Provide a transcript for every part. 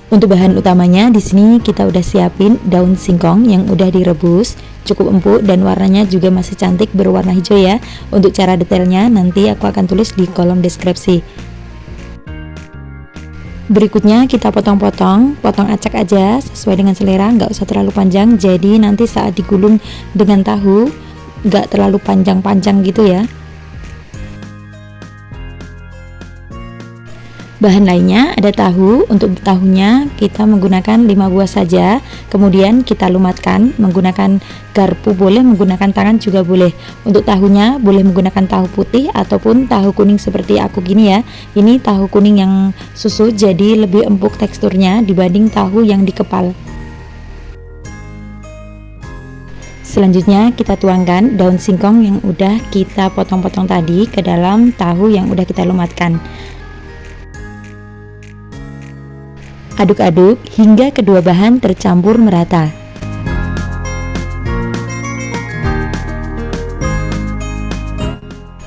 Untuk bahan utamanya di sini kita udah siapin daun singkong yang udah direbus, cukup empuk dan warnanya juga masih cantik berwarna hijau ya. Untuk cara detailnya nanti aku akan tulis di kolom deskripsi. Berikutnya kita potong acak aja sesuai dengan selera, nggak usah terlalu panjang, jadi nanti saat digulung dengan tahu nggak terlalu panjang-panjang gitu ya. Bahan lainnya ada tahu. Untuk tahunya kita menggunakan 5 buah saja, kemudian kita lumatkan menggunakan garpu, boleh menggunakan tangan juga boleh. Untuk tahunya boleh menggunakan tahu putih ataupun tahu kuning seperti aku gini ya. Ini tahu kuning yang susu, jadi lebih empuk teksturnya dibanding tahu yang dikepal. Selanjutnya kita tuangkan daun singkong yang udah kita potong-potong tadi ke dalam tahu yang udah kita lumatkan. Aduk-aduk hingga kedua bahan tercampur merata.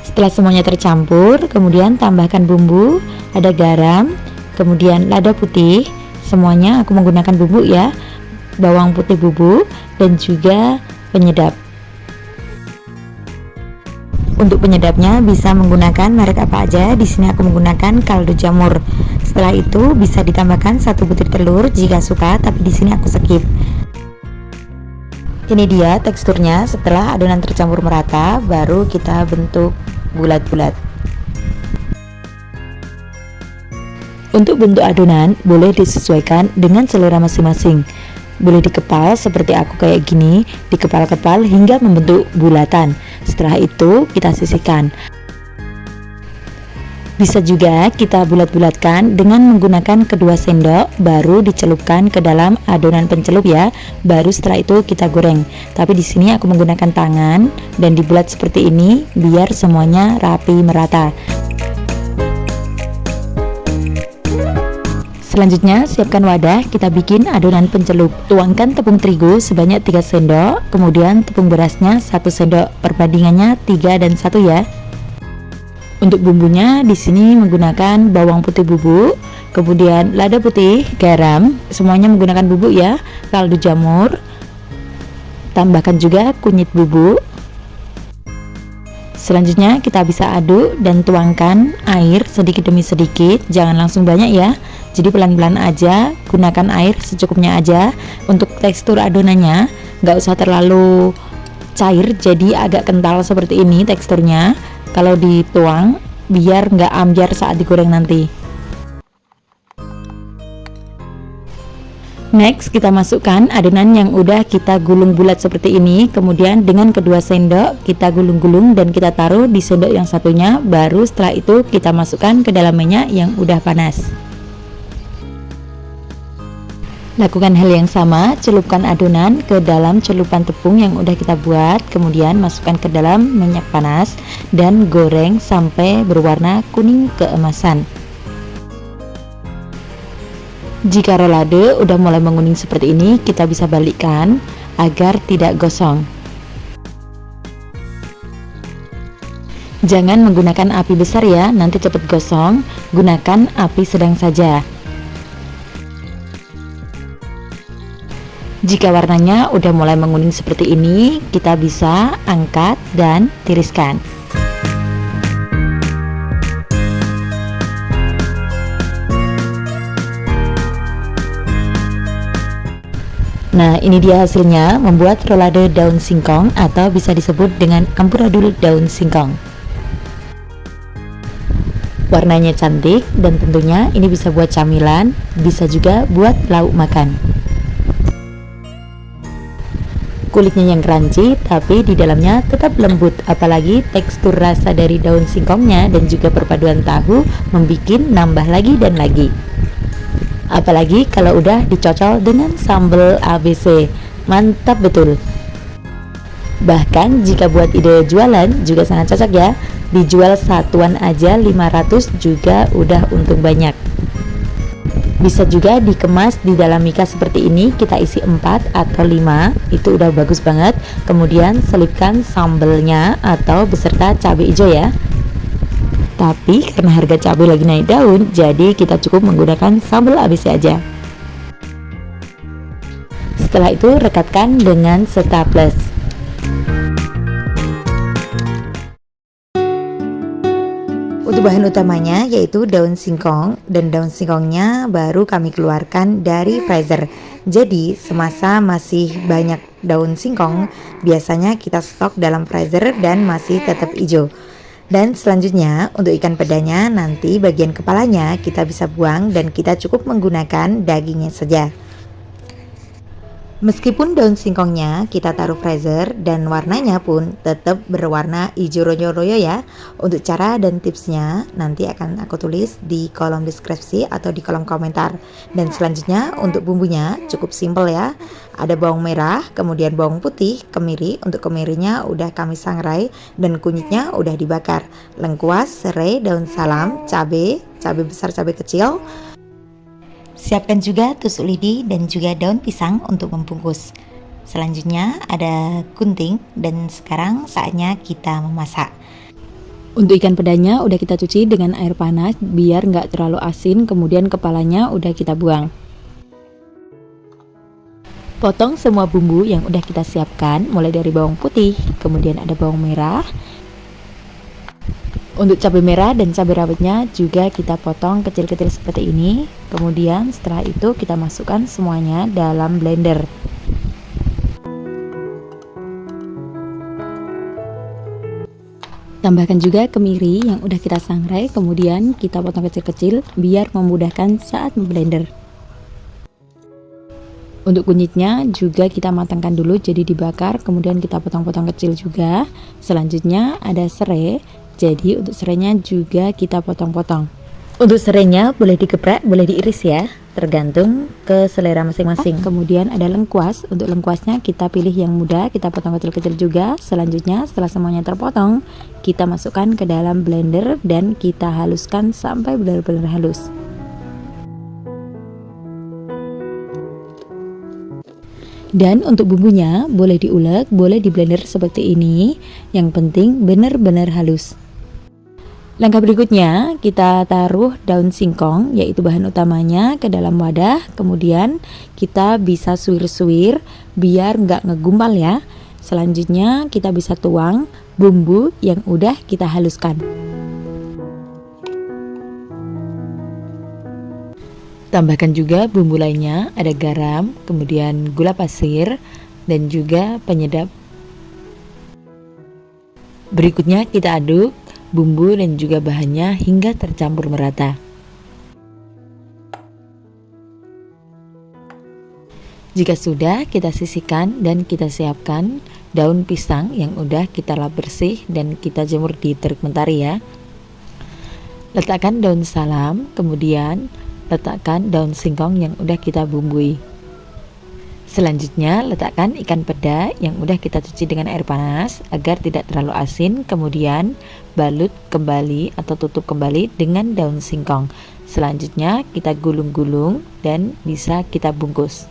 Setelah semuanya tercampur, kemudian tambahkan bumbu, ada garam, kemudian lada putih. Semuanya aku menggunakan bumbu ya, bawang putih bubuk dan juga penyedap. Untuk penyedapnya bisa menggunakan merek apa aja. Di sini aku menggunakan kaldu jamur. Setelah itu bisa ditambahkan 1 butir telur jika suka, tapi di sini aku skip. Ini dia teksturnya setelah adonan tercampur merata, baru kita bentuk bulat-bulat. Untuk bentuk adonan boleh disesuaikan dengan selera masing-masing. Boleh dikepal seperti aku kayak gini, dikepal-kepal hingga membentuk bulatan. Setelah itu kita sisihkan. Bisa juga kita bulat-bulatkan dengan menggunakan kedua sendok, baru dicelupkan ke dalam adonan pencelup ya. Baru setelah itu kita goreng. Tapi di sini aku menggunakan tangan dan dibulat seperti ini biar semuanya rapi merata. Selanjutnya siapkan wadah, kita bikin adonan pencelup. Tuangkan tepung terigu sebanyak 3 sendok, kemudian tepung berasnya 1 sendok, perbandingannya 3 dan 1 ya. Untuk bumbunya di sini menggunakan bawang putih bubuk, kemudian lada putih, garam, semuanya menggunakan bubuk ya, kaldu jamur. Tambahkan juga kunyit bubuk. Selanjutnya kita bisa aduk dan tuangkan air sedikit demi sedikit, jangan langsung banyak ya. Jadi pelan-pelan aja, gunakan air secukupnya aja. Untuk tekstur adonannya nggak usah terlalu cair, jadi agak kental seperti ini teksturnya. Kalau dituang biar nggak ambyar saat digoreng nanti. Next kita masukkan adonan yang udah kita gulung bulat seperti ini, kemudian dengan kedua sendok kita gulung-gulung dan kita taruh di sendok yang satunya. Baru setelah itu kita masukkan ke dalam minyak yang udah panas. Lakukan hal yang sama, celupkan adonan ke dalam celupan tepung yang udah kita buat, kemudian masukkan ke dalam minyak panas dan goreng sampai berwarna kuning keemasan. Jika rolade udah mulai menguning seperti ini, kita bisa balikkan agar tidak gosong. Jangan menggunakan api besar ya, nanti cepat gosong. Gunakan api sedang saja. Jika warnanya udah mulai menguning seperti ini, kita bisa angkat dan tiriskan. Nah, ini dia hasilnya, membuat rolade daun singkong atau bisa disebut dengan amburadul daun singkong. Warnanya cantik dan tentunya ini bisa buat camilan, bisa juga buat lauk makan. Kulitnya yang crunchy tapi di dalamnya tetap lembut, apalagi tekstur rasa dari daun singkongnya dan juga perpaduan tahu membuat nambah lagi dan lagi. Apalagi kalau udah dicocol dengan sambal ABC, mantap betul. Bahkan jika buat ide jualan juga sangat cocok ya, dijual satuan aja 500 juga udah untung banyak. Bisa juga dikemas di dalam mika seperti ini, kita isi 4 atau 5, itu udah bagus banget. Kemudian selipkan sambelnya atau beserta cabai hijau ya. Tapi karena harga cabai lagi naik daun, jadi kita cukup menggunakan sambal ABC aja. Setelah itu rekatkan dengan staples. Untuk bahan utamanya yaitu daun singkong, dan daun singkongnya baru kami keluarkan dari freezer. Jadi semasa masih banyak daun singkong, biasanya kita stok dalam freezer dan masih tetap hijau. Dan selanjutnya untuk ikan pedanya, nanti bagian kepalanya kita bisa buang dan kita cukup menggunakan dagingnya saja. Meskipun daun singkongnya kita taruh freezer dan warnanya pun tetap berwarna hijau royo-royo ya. Untuk cara dan tipsnya nanti akan aku tulis di kolom deskripsi atau di kolom komentar. Dan selanjutnya untuk bumbunya cukup simple ya. Ada bawang merah, kemudian bawang putih, kemiri. Untuk kemirinya udah kami sangrai dan kunyitnya udah dibakar. Lengkuas, serai, daun salam, cabai besar, cabai kecil. Siapkan juga tusuk lidi dan juga daun pisang untuk membungkus. Selanjutnya ada gunting dan sekarang saatnya kita memasak. Untuk ikan pedanya udah kita cuci dengan air panas biar nggak terlalu asin, kemudian kepalanya udah kita buang. Potong semua bumbu yang udah kita siapkan, mulai dari bawang putih, kemudian ada bawang merah. Untuk cabai merah dan cabai rawitnya juga kita potong kecil-kecil seperti ini. Kemudian setelah itu kita masukkan semuanya dalam blender. Tambahkan juga kemiri yang udah kita sangrai, kemudian kita potong kecil-kecil biar memudahkan saat memblender. Untuk kunyitnya juga kita matangkan dulu, jadi dibakar, kemudian kita potong-potong kecil juga. Selanjutnya ada serai. Jadi untuk serainya juga kita potong-potong. Untuk serainya boleh digeprek, boleh diiris ya, tergantung ke selera masing-masing. Kemudian ada lengkuas. Untuk lengkuasnya kita pilih yang muda, kita potong kecil-kecil juga. Selanjutnya setelah semuanya terpotong, kita masukkan ke dalam blender dan kita haluskan sampai benar-benar halus. Dan untuk bumbunya boleh diulek, boleh di blender seperti ini. Yang penting benar-benar halus. Langkah berikutnya kita taruh daun singkong, yaitu bahan utamanya, ke dalam wadah. Kemudian kita bisa suwir-suwir biar nggak ngegumpal ya. Selanjutnya kita bisa tuang bumbu yang udah kita haluskan. Tambahkan juga bumbu lainnya, ada garam, kemudian gula pasir, dan juga penyedap. Berikutnya kita aduk bumbu dan juga bahannya hingga tercampur merata. Jika sudah, kita sisihkan dan kita siapkan daun pisang yang udah kita lap bersih dan kita jemur di terik mentari ya. Letakkan daun salam, kemudian letakkan daun singkong yang udah kita bumbui. Selanjutnya letakkan ikan peda yang udah kita cuci dengan air panas agar tidak terlalu asin. Kemudian balut kembali atau tutup kembali dengan daun singkong. Selanjutnya kita gulung-gulung dan bisa kita bungkus.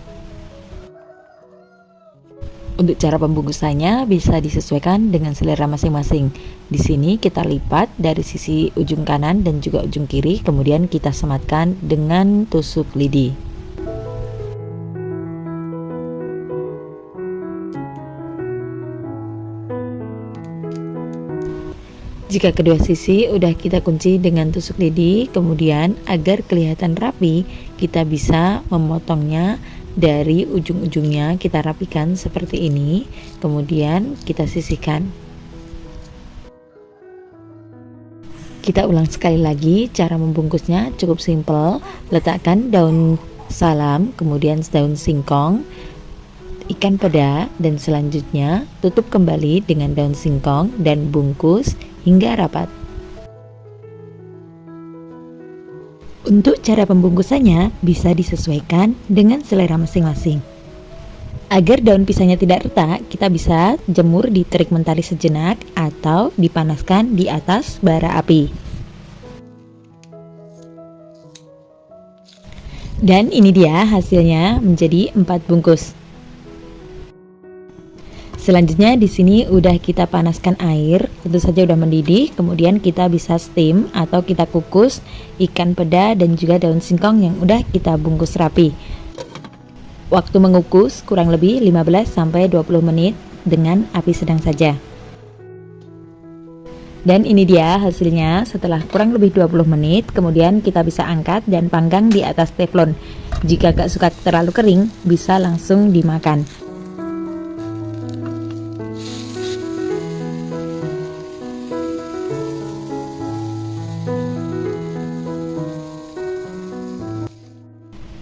Untuk cara pembungkusannya bisa disesuaikan dengan selera masing-masing. Di sini kita lipat dari sisi ujung kanan dan juga ujung kiri, kemudian kita sematkan dengan tusuk lidi. Jika kedua sisi udah kita kunci dengan tusuk lidi, kemudian agar kelihatan rapi, kita bisa memotongnya dari ujung-ujungnya, kita rapikan seperti ini, kemudian kita sisihkan. Kita ulang sekali lagi, cara membungkusnya cukup simpel. Letakkan daun salam, kemudian daun singkong, ikan peda, dan selanjutnya tutup kembali dengan daun singkong dan bungkus hingga rapat. Untuk cara pembungkusannya bisa disesuaikan dengan selera masing-masing. Agar daun pisangnya tidak retak, kita bisa jemur di terik mentari sejenak atau dipanaskan di atas bara api. Dan ini dia hasilnya menjadi 4 bungkus. Selanjutnya di sini udah kita panaskan air, tentu saja udah mendidih. Kemudian kita bisa steam atau kita kukus ikan peda dan juga daun singkong yang udah kita bungkus rapi. Waktu mengukus kurang lebih 15-20 menit dengan api sedang saja. Dan ini dia hasilnya setelah kurang lebih 20 menit. Kemudian kita bisa angkat dan panggang di atas teflon. Jika gak suka terlalu kering, bisa langsung dimakan.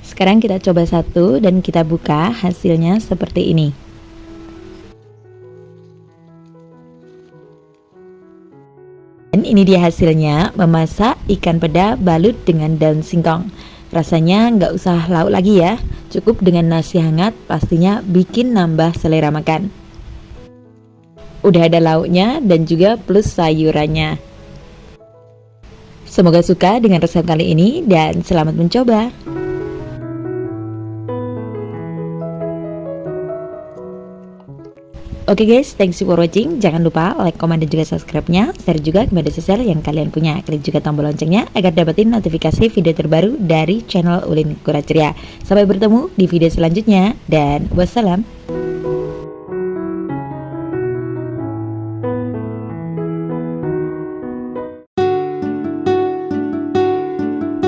Sekarang kita coba satu dan kita buka, hasilnya seperti ini. Dan ini dia hasilnya, memasak ikan peda balut dengan daun singkong. Rasanya nggak usah lauk lagi ya, cukup dengan nasi hangat, pastinya bikin nambah selera makan. Udah ada lauknya dan juga plus sayurannya. Semoga suka dengan resep kali ini dan selamat mencoba. Oke guys, thanks for watching. Jangan lupa like, komen, dan juga subscribe-nya. Share juga ke media sosial yang kalian punya. Klik juga tombol loncengnya agar dapetin notifikasi video terbaru dari channel Ulin Kuraceria. Sampai bertemu di video selanjutnya dan wassalam.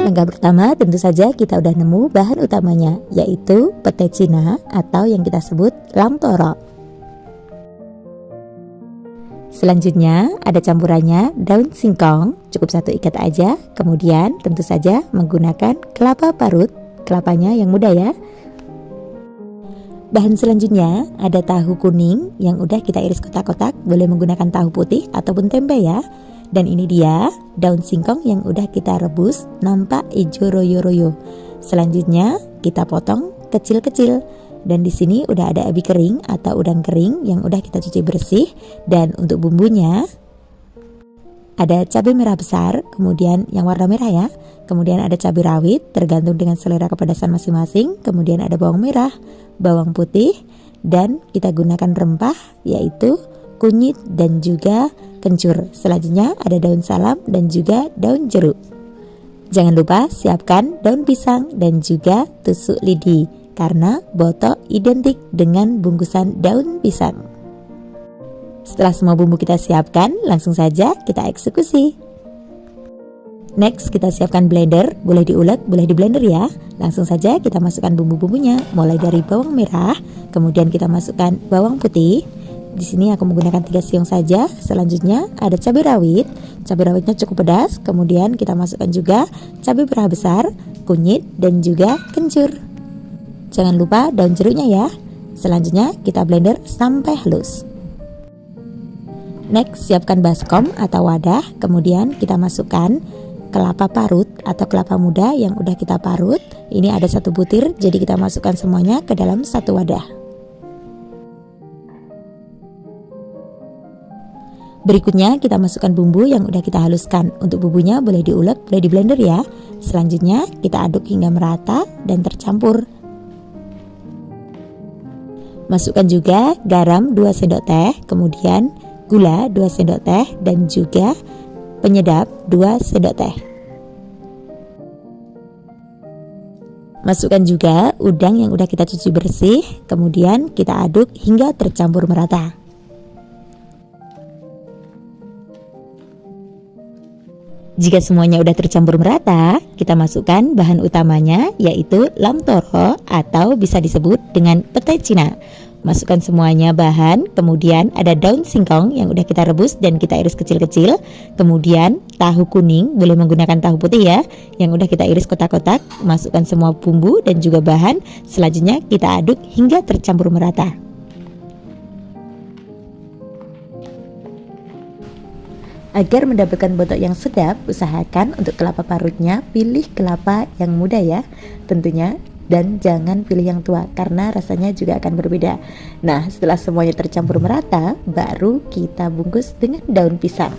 Langkah pertama tentu saja kita udah nemu bahan utamanya, yaitu pete Cina atau yang kita sebut lam toro. Selanjutnya ada campurannya daun singkong, cukup satu ikat aja. Kemudian tentu saja menggunakan kelapa parut, kelapanya yang muda ya. Bahan selanjutnya ada tahu kuning yang udah kita iris kotak-kotak, boleh menggunakan tahu putih ataupun tempe ya. Dan ini dia daun singkong yang udah kita rebus nampak hijau royo-royo. Selanjutnya kita potong kecil-kecil. Dan di sini udah ada ebi kering atau udang kering yang udah kita cuci bersih. Dan untuk bumbunya ada cabai merah besar, kemudian yang warna merah ya. Kemudian ada cabai rawit, tergantung dengan selera kepedasan masing-masing. Kemudian ada bawang merah, bawang putih, dan kita gunakan rempah yaitu kunyit dan juga kencur. Selanjutnya ada daun salam dan juga daun jeruk. Jangan lupa siapkan daun pisang dan juga tusuk lidi, karena botok identik dengan bungkusan daun pisang. Setelah semua bumbu kita siapkan, langsung saja kita eksekusi. Next, kita siapkan blender, boleh diulek, boleh di blender ya. Langsung saja kita masukkan bumbu-bumbunya, mulai dari bawang merah, kemudian kita masukkan bawang putih. Di sini aku menggunakan 3 siung saja. Selanjutnya ada cabai rawit. Cabai rawitnya cukup pedas. Kemudian kita masukkan juga cabai merah besar, kunyit, dan juga kencur. Jangan lupa daun jeruknya ya. Selanjutnya kita blender sampai halus. Next, siapkan baskom atau wadah. Kemudian kita masukkan kelapa parut atau kelapa muda yang udah kita parut. Ini ada 1 butir, jadi kita masukkan semuanya ke dalam 1 wadah. Berikutnya kita masukkan bumbu yang udah kita haluskan. Untuk bumbunya boleh diulek, boleh di blender ya. Selanjutnya kita aduk hingga merata dan tercampur. Masukkan juga garam 2 sendok teh, kemudian gula 2 sendok teh, dan juga penyedap 2 sendok teh. Masukkan juga udang yang udah kita cuci bersih, kemudian kita aduk hingga tercampur merata. Jika semuanya udah tercampur merata, kita masukkan bahan utamanya yaitu lam toro atau bisa disebut dengan pete Cina. Masukkan semuanya bahan, kemudian ada daun singkong yang udah kita rebus dan kita iris kecil-kecil. Kemudian tahu kuning, boleh menggunakan tahu putih ya, yang udah kita iris kotak-kotak. Masukkan semua bumbu dan juga bahan. Selanjutnya kita aduk hingga tercampur merata. Agar mendapatkan botok yang sedap, usahakan untuk kelapa parutnya pilih kelapa yang muda ya tentunya, dan jangan pilih yang tua karena rasanya juga akan berbeda. Nah, setelah semuanya tercampur merata, baru kita bungkus dengan daun pisang.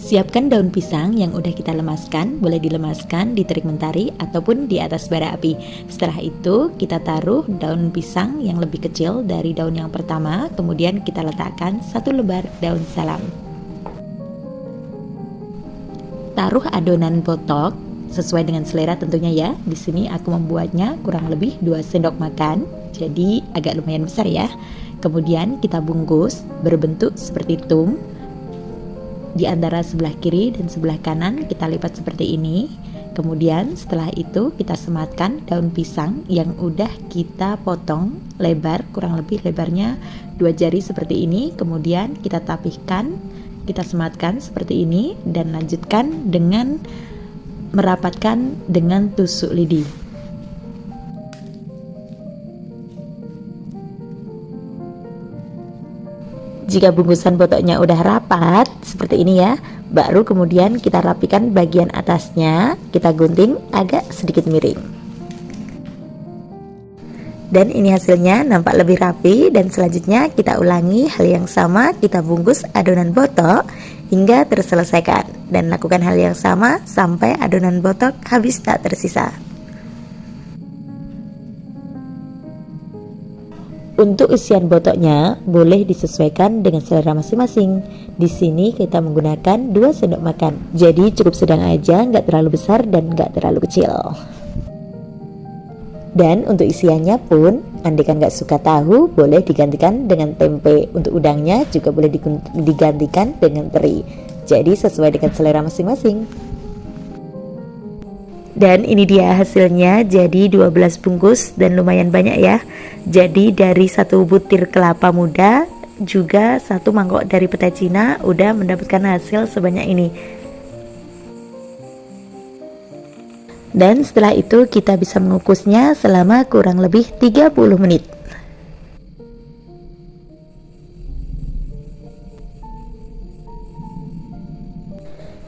Siapkan daun pisang yang udah kita lemaskan, boleh dilemaskan di terik mentari ataupun di atas bara api. Setelah itu kita taruh daun pisang yang lebih kecil dari daun yang pertama, kemudian kita letakkan 1 lembar daun salam. Taruh adonan botok sesuai dengan selera tentunya ya. Di sini aku membuatnya kurang lebih 2 sendok makan, jadi agak lumayan besar ya. Kemudian kita bungkus berbentuk seperti tum. Di antara sebelah kiri dan sebelah kanan kita lipat seperti ini. Kemudian setelah itu kita sematkan daun pisang yang udah kita potong lebar, kurang lebih lebarnya 2 jari seperti ini. Kemudian kita tapihkan, kita sematkan seperti ini dan lanjutkan dengan merapatkan dengan tusuk lidi. Jika bungkusan botoknya udah rapat seperti ini ya, baru kemudian kita rapikan bagian atasnya, kita gunting agak sedikit miring. Dan ini hasilnya nampak lebih rapi. Dan selanjutnya kita ulangi hal yang sama, kita bungkus adonan botok hingga terselesaikan, dan lakukan hal yang sama sampai adonan botok habis tak tersisa. Untuk isian botoknya boleh disesuaikan dengan selera masing-masing. Di sini kita menggunakan 2 sendok makan, jadi cukup sedang aja, nggak terlalu besar dan nggak terlalu kecil. Dan untuk isiannya pun, andaikan nggak suka tahu, boleh digantikan dengan tempe. Untuk udangnya juga boleh digantikan dengan teri. Jadi sesuai dengan selera masing-masing. Dan ini dia hasilnya, jadi 12 bungkus dan lumayan banyak ya. Jadi dari 1 butir kelapa muda juga 1 mangkok dari petai Cina udah mendapatkan hasil sebanyak ini. Dan setelah itu kita bisa mengukusnya selama kurang lebih 30 menit.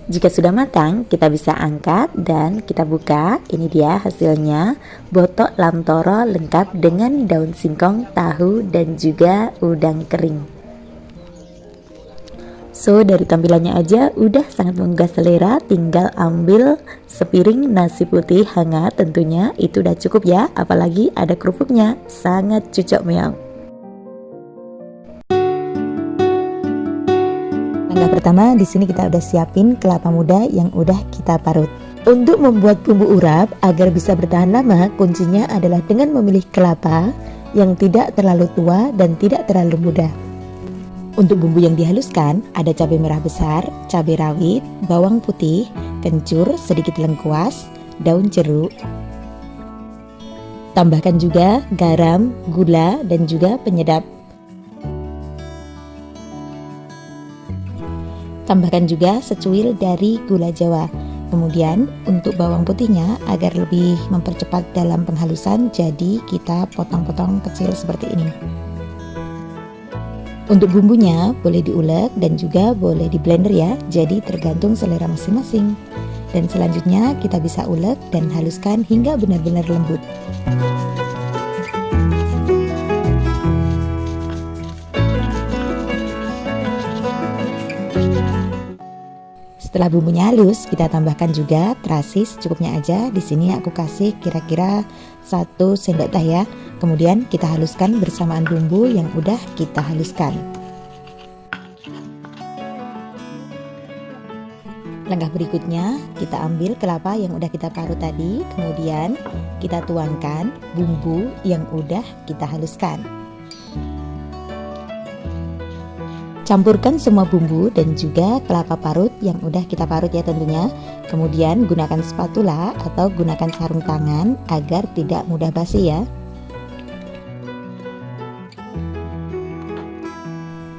Jika sudah matang, kita bisa angkat dan kita buka. Ini dia hasilnya, botok lamtoro lengkap dengan daun singkong, tahu, dan juga udang kering. So, dari tampilannya aja udah sangat menggugah selera. Tinggal ambil sepiring nasi putih hangat, tentunya itu udah cukup ya. Apalagi ada kerupuknya, sangat cocok meong. Langkah pertama, di sini kita udah siapin kelapa muda yang udah kita parut. Untuk membuat bumbu urap agar bisa bertahan lama, kuncinya adalah dengan memilih kelapa yang tidak terlalu tua dan tidak terlalu muda. Untuk bumbu yang dihaluskan, ada cabai merah besar, cabai rawit, bawang putih, kencur, sedikit lengkuas, daun jeruk. Tambahkan juga garam, gula, dan juga penyedap. Tambahkan juga secuil dari gula Jawa. Kemudian untuk bawang putihnya agar lebih mempercepat dalam penghalusan, jadi kita potong-potong kecil seperti ini. Untuk bumbunya boleh diulek dan juga boleh di blender ya, jadi tergantung selera masing-masing. Dan selanjutnya kita bisa ulek dan haluskan hingga benar-benar lembut. Setelah bumbunya halus, kita tambahkan juga terasi secukupnya aja. Di sini aku kasih kira-kira 1 sendok teh ya. Kemudian kita haluskan bersamaan bumbu yang udah kita haluskan. Langkah berikutnya, kita ambil kelapa yang udah kita parut tadi, kemudian kita tuangkan bumbu yang udah kita haluskan. Campurkan semua bumbu dan juga kelapa parut yang udah kita parut ya tentunya. Kemudian gunakan spatula atau gunakan sarung tangan agar tidak mudah basi ya.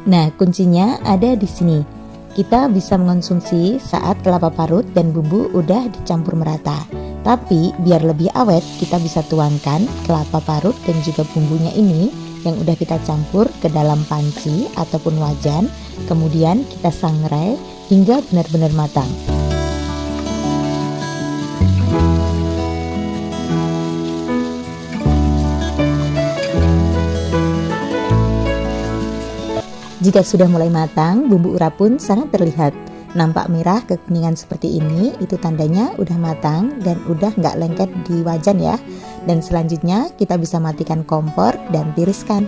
Nah, kuncinya ada di sini. Kita bisa mengonsumsi saat kelapa parut dan bumbu udah dicampur merata. Tapi biar lebih awet, kita bisa tuangkan kelapa parut dan juga bumbunya ini yang udah kita campur ke dalam panci ataupun wajan, kemudian kita sangrai hingga benar-benar matang. Jika sudah mulai matang, bumbu urap pun sangat terlihat. Nampak merah kekuningan seperti ini, itu tandanya udah matang dan udah nggak lengket di wajan ya. Dan selanjutnya kita bisa matikan kompor dan tiriskan.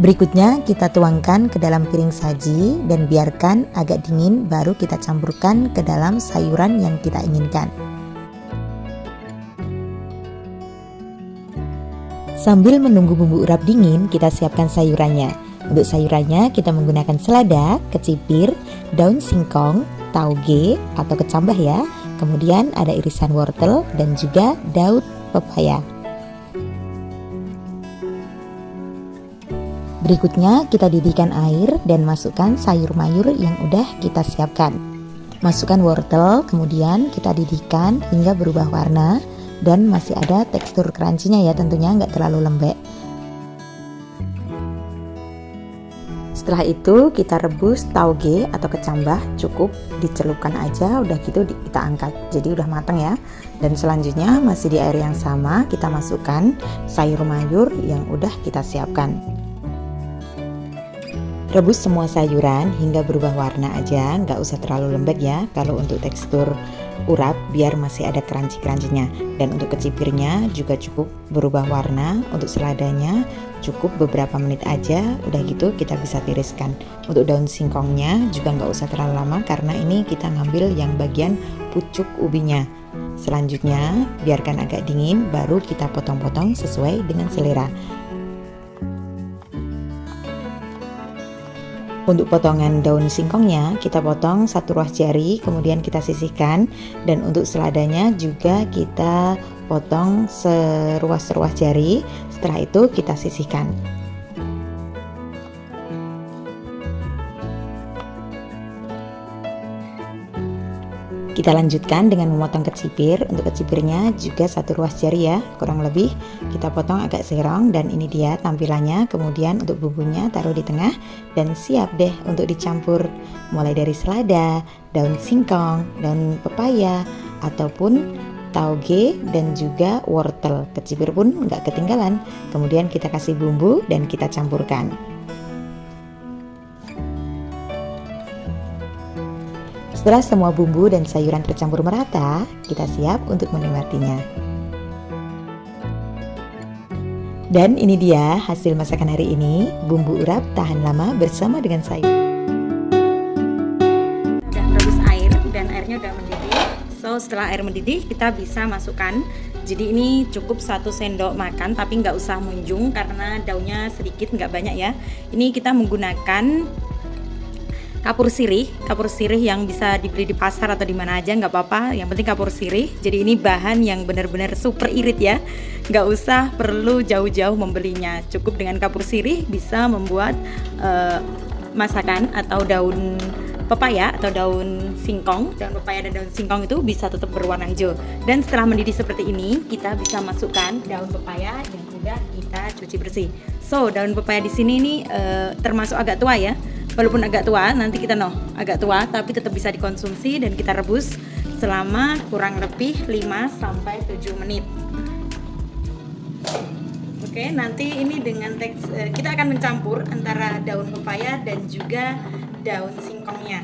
Berikutnya kita tuangkan ke dalam piring saji dan biarkan agak dingin, baru kita campurkan ke dalam sayuran yang kita inginkan. Sambil menunggu bumbu urap dingin, kita siapkan sayurannya. Untuk sayurannya kita menggunakan selada, kecipir, daun singkong, tauge atau kecambah ya. Kemudian ada irisan wortel dan juga daun pepaya. Berikutnya kita didihkan air dan masukkan sayur mayur yang udah kita siapkan. Masukkan wortel, kemudian kita didihkan hingga berubah warna dan masih ada tekstur crunchy-nya ya, tentunya nggak terlalu lembek. Setelah itu kita rebus tauge atau kecambah, cukup dicelupkan aja, udah gitu kita angkat. Jadi udah matang ya. Dan selanjutnya masih di air yang sama kita masukkan sayur mayur yang udah kita siapkan. Rebus semua sayuran hingga berubah warna aja, nggak usah terlalu lembek ya kalau untuk tekstur urap, biar masih ada crunchy-crunchy-nya. Dan untuk kecipirnya juga cukup berubah warna. Untuk seladanya cukup beberapa menit aja, udah gitu kita bisa tiriskan. Untuk daun singkongnya juga nggak usah terlalu lama karena ini kita ngambil yang bagian pucuk ubinya. Selanjutnya biarkan agak dingin, baru kita potong-potong sesuai dengan selera. Untuk potongan daun singkongnya kita potong 1 ruas jari, kemudian kita sisihkan. Dan untuk seladanya juga kita potong seruas-ruas jari. Setelah itu kita sisihkan. Kita lanjutkan dengan memotong kecipir. Untuk kecipirnya juga 1 ruas jari ya, kurang lebih kita potong agak serong. Dan ini dia tampilannya. Kemudian untuk bumbunya taruh di tengah dan siap deh untuk dicampur, mulai dari selada, daun singkong, daun pepaya ataupun tauge dan juga wortel. Kecipir pun nggak ketinggalan. Kemudian kita kasih bumbu dan kita campurkan. Setelah semua bumbu dan sayuran tercampur merata, kita siap untuk menikmatinya. Dan ini dia hasil masakan hari ini, bumbu urap tahan lama bersama dengan sayur. Udah rebus air dan airnya udah mendidih. So setelah air mendidih kita bisa masukkan. Jadi ini cukup 1 sendok makan, tapi nggak usah munjung karena daunnya sedikit, nggak banyak ya. Ini kita menggunakan kapur sirih yang bisa dibeli di pasar atau di mana aja, nggak apa-apa, yang penting kapur sirih. Jadi ini bahan yang benar-benar super irit ya, nggak usah perlu jauh-jauh membelinya, cukup dengan kapur sirih bisa membuat masakan. Atau daun pepaya atau daun singkong, daun pepaya dan daun singkong itu bisa tetap berwarna hijau. Dan setelah mendidih seperti ini, kita bisa masukkan daun pepaya yang sudah kita cuci bersih. So daun pepaya di sini ini termasuk agak tua ya. Walaupun agak tua, nanti kita agak tua, tapi tetap bisa dikonsumsi. Dan kita rebus selama kurang lebih 5-7 menit. Oke, nanti ini dengan kita akan mencampur antara daun pepaya dan juga daun singkongnya.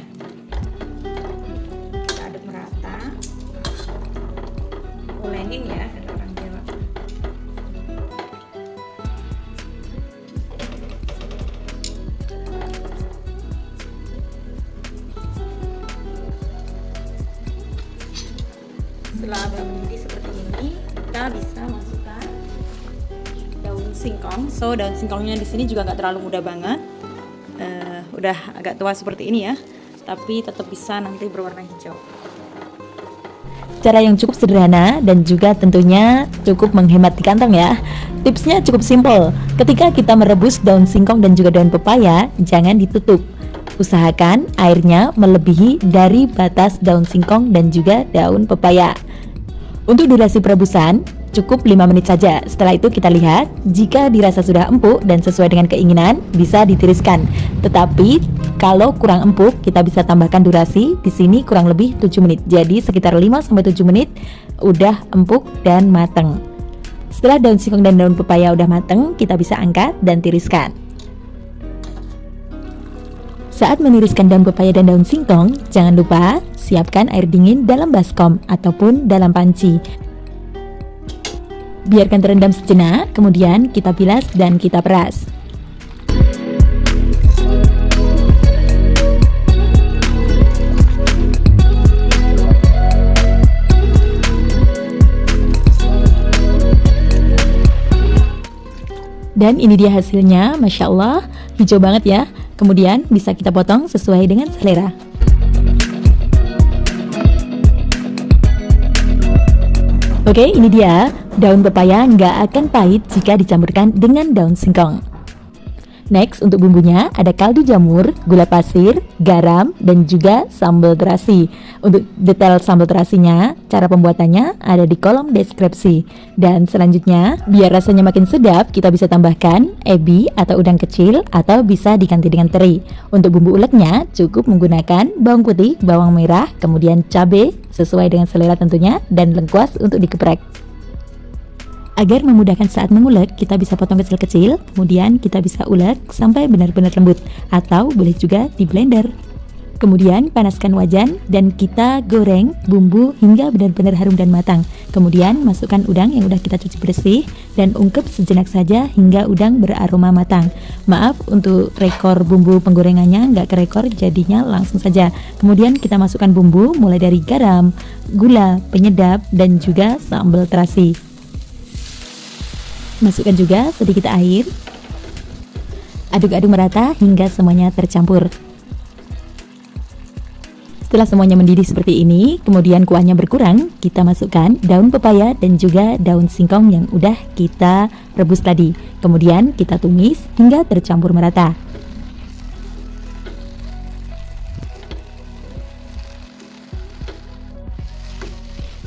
Kita aduk merata. Ulenin ya, kata orang Jawa. Setelah mendidih seperti ini, kita bisa masukkan daun singkong. So daun singkongnya di sini juga nggak terlalu muda banget, udah agak tua seperti ini ya, tapi tetap bisa nanti berwarna hijau. Cara yang cukup sederhana dan juga tentunya cukup menghemat di kantong ya. Tipsnya cukup simpel. Ketika kita merebus daun singkong dan juga daun pepaya, jangan ditutup. Usahakan airnya melebihi dari batas daun singkong dan juga daun pepaya. Untuk durasi perebusan cukup 5 menit saja. Setelah itu kita lihat, jika dirasa sudah empuk dan sesuai dengan keinginan, bisa ditiriskan. Tetapi kalau kurang empuk, kita bisa tambahkan durasi. Di sini kurang lebih 7 menit. Jadi sekitar 5-7 menit udah empuk dan mateng. Setelah daun singkong dan daun pepaya udah mateng, kita bisa angkat dan tiriskan. Saat meniriskan daun pepaya dan daun singkong, jangan lupa siapkan air dingin dalam baskom ataupun dalam panci. Biarkan terendam sejenak, kemudian kita bilas dan kita peras. Dan ini dia hasilnya, Masya Allah, hijau banget ya. Kemudian bisa kita potong sesuai dengan selera. Oke, ini dia, daun pepaya nggak akan pahit jika dicampurkan dengan daun singkong. Next, untuk bumbunya ada kaldu jamur, gula pasir, garam, dan juga sambal terasi. Untuk detail sambal terasinya, cara pembuatannya ada di kolom deskripsi. Dan selanjutnya, biar rasanya makin sedap, kita bisa tambahkan ebi atau udang kecil atau bisa diganti dengan teri. Untuk bumbu uleknya, cukup menggunakan bawang putih, bawang merah, kemudian cabai sesuai dengan selera tentunya, dan lengkuas untuk dikeprek. Agar memudahkan saat mengulek, kita bisa potong kecil-kecil, kemudian kita bisa ulek sampai benar-benar lembut, atau boleh juga di blender. Kemudian panaskan wajan dan kita goreng bumbu hingga benar-benar harum dan matang. Kemudian masukkan udang yang udah kita cuci bersih dan ungkep sejenak saja hingga udang beraroma matang. Maaf untuk rekor bumbu penggorengannya nggak kerekor, jadinya langsung saja. Kemudian kita masukkan bumbu mulai dari garam, gula, penyedap, dan juga sambal terasi. Masukkan juga sedikit air. Aduk-aduk merata hingga semuanya tercampur. Setelah semuanya mendidih seperti ini, kemudian kuahnya berkurang, kita masukkan daun pepaya dan juga daun singkong yang udah kita rebus tadi. Kemudian kita tumis hingga tercampur merata.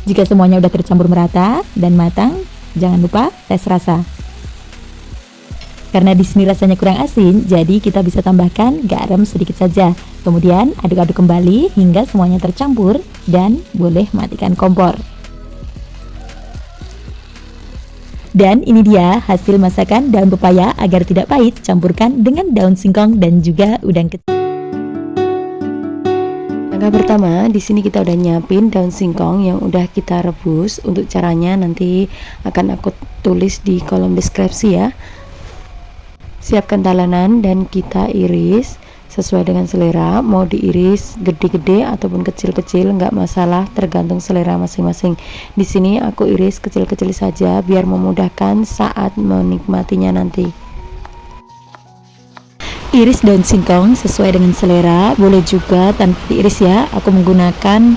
Jika semuanya udah tercampur merata dan matang, jangan lupa tes rasa. Karena di sini rasanya kurang asin, jadi kita bisa tambahkan garam sedikit saja. Kemudian aduk-aduk kembali hingga semuanya tercampur dan boleh matikan kompor. Dan ini dia hasil masakan daun pepaya agar tidak pahit. Campurkan dengan daun singkong dan juga udang kecil. Langkah pertama, di sini kita udah nyiapin daun singkong yang udah kita rebus. Untuk caranya nanti akan aku tulis di kolom deskripsi ya. Siapkan talenan dan kita iris sesuai dengan selera. Mau diiris gede-gede ataupun kecil-kecil nggak masalah, tergantung selera masing-masing. Di sini aku iris kecil-kecil saja biar memudahkan saat menikmatinya nanti. Iris daun singkong sesuai dengan selera, boleh juga tanpa diiris ya. Aku menggunakan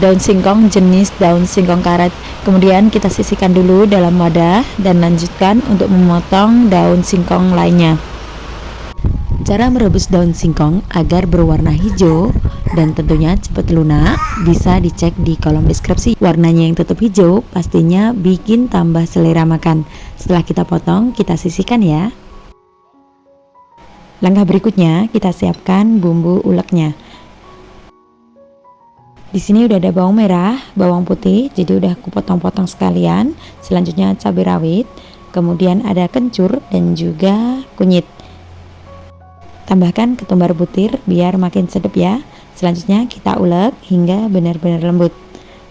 daun singkong jenis daun singkong karet. Kemudian kita sisihkan dulu dalam wadah dan lanjutkan untuk memotong daun singkong lainnya. Cara merebus daun singkong agar berwarna hijau dan tentunya cepat lunak bisa dicek di kolom deskripsi. Warnanya yang tetap hijau pastinya bikin tambah selera makan. Setelah kita potong, kita sisihkan ya. Langkah berikutnya, kita siapkan bumbu uleknya. Di sini udah ada bawang merah, bawang putih, jadi udah aku potong-potong sekalian. Selanjutnya cabai rawit, kemudian ada kencur dan juga kunyit. Tambahkan ketumbar butir biar makin sedap ya. Selanjutnya kita ulek hingga benar-benar lembut.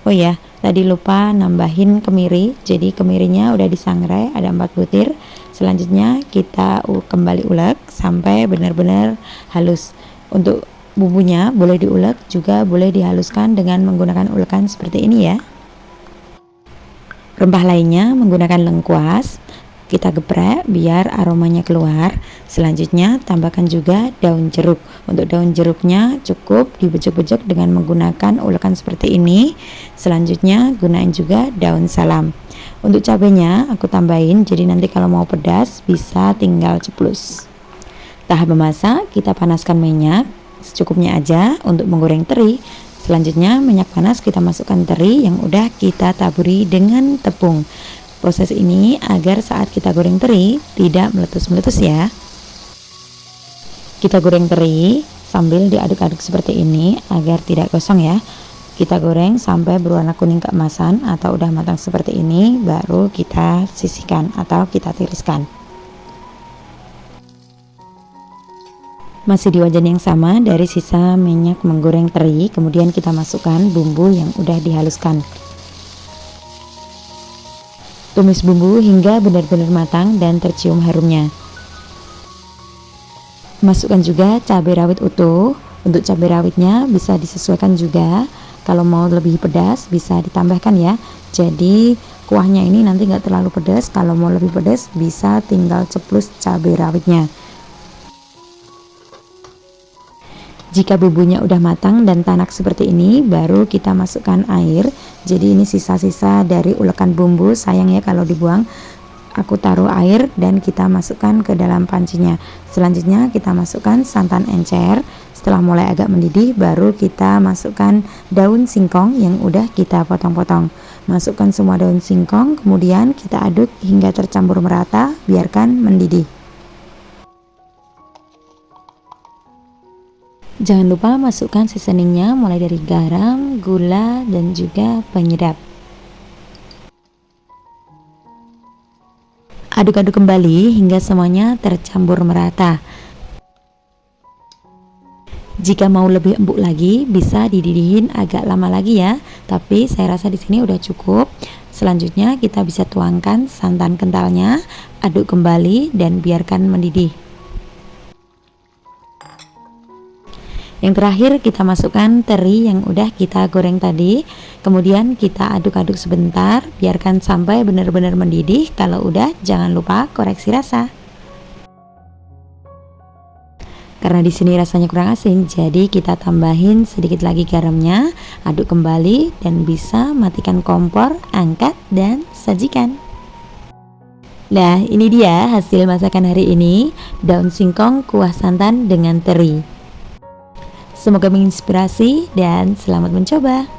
Oh ya, tadi lupa nambahin kemiri, jadi kemirinya udah disangrai, ada 4 butir. Selanjutnya kita kembali ulek sampai benar-benar halus. Untuk bumbunya boleh diulek juga boleh dihaluskan dengan menggunakan ulekan seperti ini ya. Rempah lainnya menggunakan lengkuas, kita geprek biar aromanya keluar. Selanjutnya tambahkan juga daun jeruk. Untuk daun jeruknya cukup dibejek-bejek dengan menggunakan ulekan seperti ini. Selanjutnya gunain juga daun salam. Untuk cabenya aku tambahin, jadi nanti kalau mau pedas bisa tinggal ceplus. Tahap memasak, kita panaskan minyak secukupnya aja untuk menggoreng teri. Selanjutnya minyak panas, kita masukkan teri yang udah kita taburi dengan tepung. Proses ini agar saat kita goreng teri tidak meletus-meletus ya. Kita goreng teri sambil diaduk-aduk seperti ini agar tidak gosong ya. Kita goreng sampai berwarna kuning keemasan atau udah matang seperti ini, baru kita sisihkan atau kita tiriskan. Masih di wajan yang sama, dari sisa minyak menggoreng teri, kemudian kita masukkan bumbu yang udah dihaluskan. Tumis bumbu hingga benar-benar matang dan tercium harumnya. Masukkan juga cabai rawit utuh. Untuk cabai rawitnya bisa disesuaikan juga. Kalau mau lebih pedas bisa ditambahkan ya. Jadi kuahnya ini nanti nggak terlalu pedas. Kalau mau lebih pedas bisa tinggal ceplus cabai rawitnya. Jika bumbunya udah matang dan tanak seperti ini, baru kita masukkan air. Jadi ini sisa-sisa dari ulekan bumbu, sayang ya kalau dibuang. Aku taruh air dan kita masukkan ke dalam pancinya. Selanjutnya kita masukkan santan encer. Setelah mulai agak mendidih, baru kita masukkan daun singkong yang udah kita potong-potong. Masukkan semua daun singkong, kemudian kita aduk hingga tercampur merata, biarkan mendidih. Jangan lupa masukkan seasoningnya mulai dari garam, gula, dan juga penyedap. Aduk-aduk kembali hingga semuanya tercampur merata. Jika mau lebih empuk lagi, bisa dididihin agak lama lagi ya. Tapi saya rasa di sini udah cukup. Selanjutnya kita bisa tuangkan santan kentalnya, aduk kembali dan biarkan mendidih. Yang terakhir kita masukkan teri yang udah kita goreng tadi. Kemudian kita aduk-aduk sebentar, biarkan sampai benar-benar mendidih. Kalau udah, jangan lupa koreksi rasa. Karena di sini rasanya kurang asin, jadi kita tambahin sedikit lagi garamnya, aduk kembali dan bisa matikan kompor, angkat dan sajikan. Nah, ini dia hasil masakan hari ini, daun singkong kuah santan dengan teri. Semoga menginspirasi dan selamat mencoba.